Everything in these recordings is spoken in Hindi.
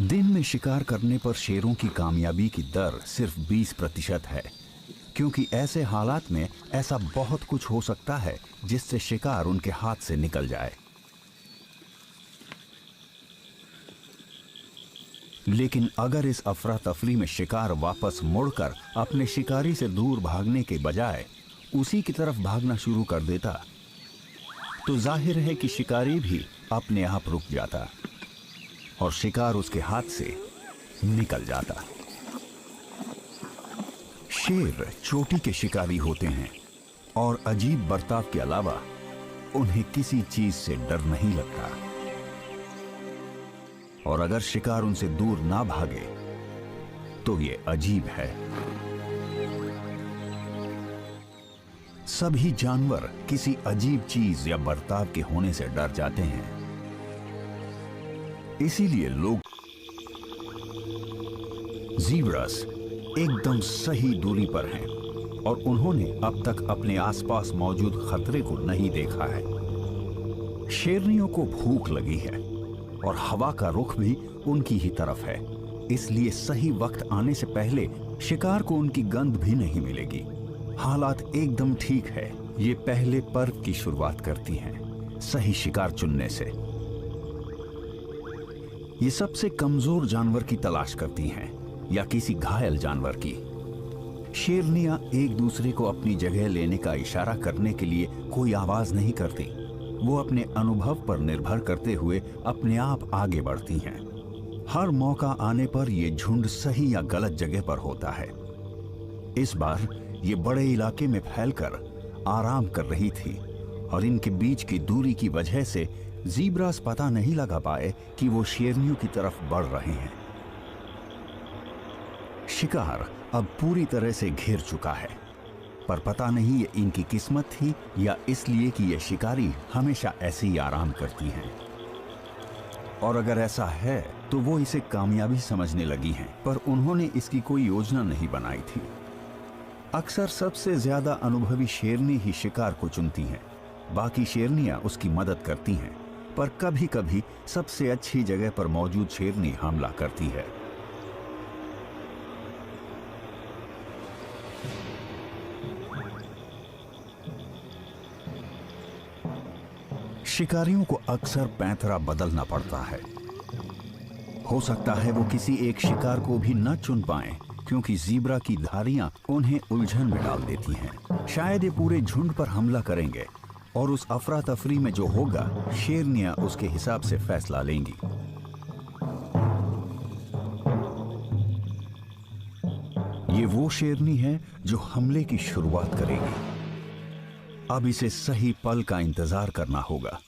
दिन में शिकार करने पर शेरों की कामयाबी की दर सिर्फ 20% है, क्योंकि ऐसे हालात में ऐसा बहुत कुछ हो सकता है जिससे शिकार उनके हाथ से निकल जाए। लेकिन अगर इस अफरा तफरी में शिकार वापस मुड़कर अपने शिकारी से दूर भागने के बजाय उसी की तरफ भागना शुरू कर देता, तो जाहिर है कि शिकारी भी अपने आप रुक जाता और शिकार उसके हाथ से निकल जाता। शेर चोटी के शिकारी होते हैं और अजीब बर्ताव के अलावा उन्हें किसी चीज से डर नहीं लगता, और अगर शिकार उनसे दूर ना भागे तो ये अजीब है। सभी जानवर किसी अजीब चीज या बर्ताव के होने से डर जाते हैं, इसीलिए लोग ज़ीब्रास एकदम सही दूरी पर हैं और उन्होंने अब तक अपने आसपास मौजूद खतरे को नहीं देखा है। शेरनियों को भूख लगी है और हवा का रुख भी उनकी ही तरफ है, इसलिए सही वक्त आने से पहले शिकार को उनकी गंध भी नहीं मिलेगी। हालात एकदम ठीक है। ये पहले पर्व की शुरुआत करती हैं, सही शिकार चुनने से। ये सबसे कमजोर जानवर की तलाश करती हैं या किसी घायल जानवर की। शेरनियां एक दूसरे को अपनी जगह लेने का इशारा करने के लिए कोई आवाज नहीं करती, वो अपने अनुभव पर निर्भर करते हुए अपने आप आगे बढ़ती हैं। हर मौका आने पर यह झुंड सही या गलत जगह पर होता है। इस बार ये बड़े इलाके में फैलकर आराम कर रही थी और इनके बीच की दूरी की वजह से ज़ीब्रास पता नहीं लगा पाए कि वो शेरनियों की तरफ बढ़ रहे हैं। शिकार अब पूरी तरह से घिर चुका है, पर पता नहीं ये इनकी किस्मत थी या इसलिए कि ये शिकारी हमेशा ऐसे ही आराम करती हैं। और अगर ऐसा है तो वो इसे कामयाबी समझने लगी हैं, पर उन्होंने इसकी कोई योजना नहीं बनाई थी। अक्सर सबसे ज्यादा अनुभवी शेरनी ही शिकार को चुनती हैं, बाकी शेरनियां उसकी मदद करती हैं, पर कभी कभी सबसे अच्छी जगह पर मौजूद शेरनी हमला करती है। शिकारियों को अक्सर पैंतरा बदलना पड़ता है। हो सकता है वो किसी एक शिकार को भी न चुन पाएं, क्योंकि ज़ीब्रा की धारियां उन्हें उलझन में डाल देती हैं। शायद ये पूरे झुंड पर हमला करेंगे और उस अफरा तफरी में जो होगा शेरनियां उसके हिसाब से फैसला लेंगी। ये वो शेरनी है जो हमले की शुरुआत करेगी। अब इसे सही पल का इंतजार करना होगा,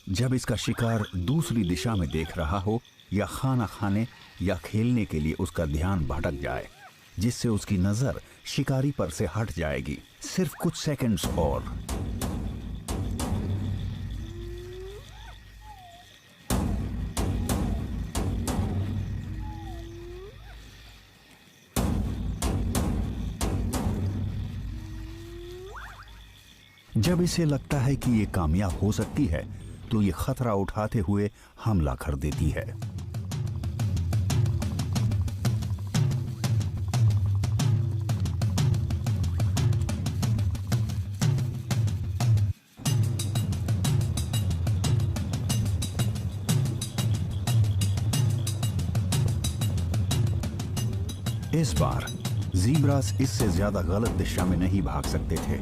जब इसका शिकार दूसरी दिशा में देख रहा हो या खाना खाने या खेलने के लिए उसका ध्यान भटक जाए, जिससे उसकी नजर शिकारी पर से हट जाएगी। सिर्फ कुछ सेकंड्स और। जब इसे लगता है कि ये कामयाब हो सकती है, तो ये खतरा उठाते हुए हमला कर देती है। इस बार ज़ीब्रास इससे ज्यादा गलत दिशा में नहीं भाग सकते थे।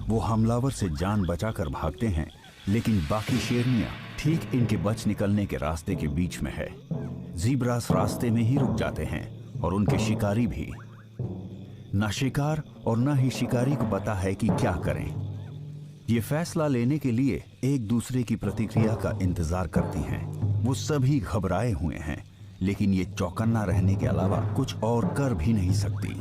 वो हमलावर से जान बचाकर भागते हैं, लेकिन बाकी शेरनियां ठीक इनके बच निकलने के रास्ते के बीच में है। ज़ीब्रास रास्ते में ही रुक जाते हैं और उनके शिकारी भी। ना शिकार और ना ही शिकारी को पता है कि क्या करें। ये फैसला लेने के लिए एक दूसरे की प्रतिक्रिया का इंतजार करती हैं। वो सभी घबराए हुए हैं, लेकिन ये चौकन्ना रहने के अलावा कुछ और कर भी नहीं सकती।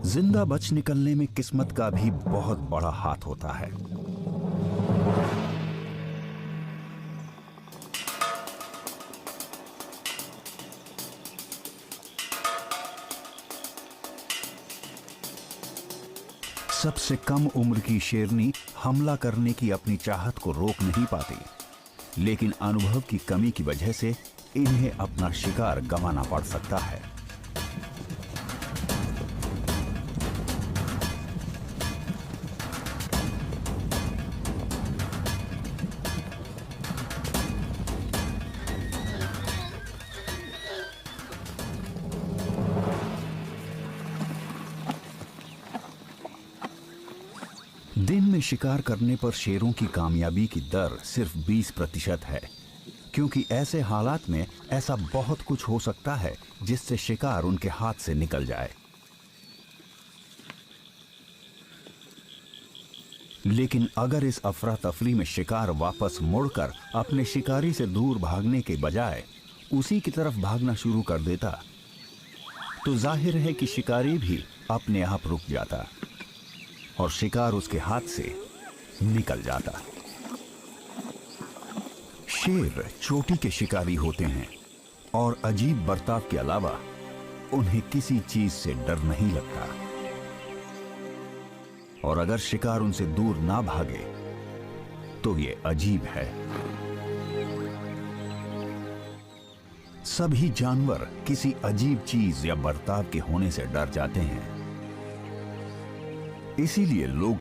जिंदा बच निकलने में किस्मत का भी बहुत बड़ा हाथ होता है। सबसे कम उम्र की शेरनी हमला करने की अपनी चाहत को रोक नहीं पाती। लेकिन अनुभव की कमी की वजह से इन्हें अपना शिकार गंवाना पड़ सकता है। दिन में शिकार करने पर शेरों की कामयाबी की दर सिर्फ 20% है, क्योंकि ऐसे हालात में ऐसा बहुत कुछ हो सकता है जिससे शिकार उनके हाथ से निकल जाए। लेकिन अगर इस अफरा तफरी में शिकार वापस मुड़कर अपने शिकारी से दूर भागने के बजाय उसी की तरफ भागना शुरू कर देता, तो जाहिर है कि शिकारी भी अपने आप रुक जाता और शिकार उसके हाथ से निकल जाता। शेर चोटी के शिकारी होते हैं और अजीब बर्ताव के अलावा उन्हें किसी चीज से डर नहीं लगता, और अगर शिकार उनसे दूर ना भागे तो ये अजीब है। सभी जानवर किसी अजीब चीज या बर्ताव के होने से डर जाते हैं, इसीलिए लोग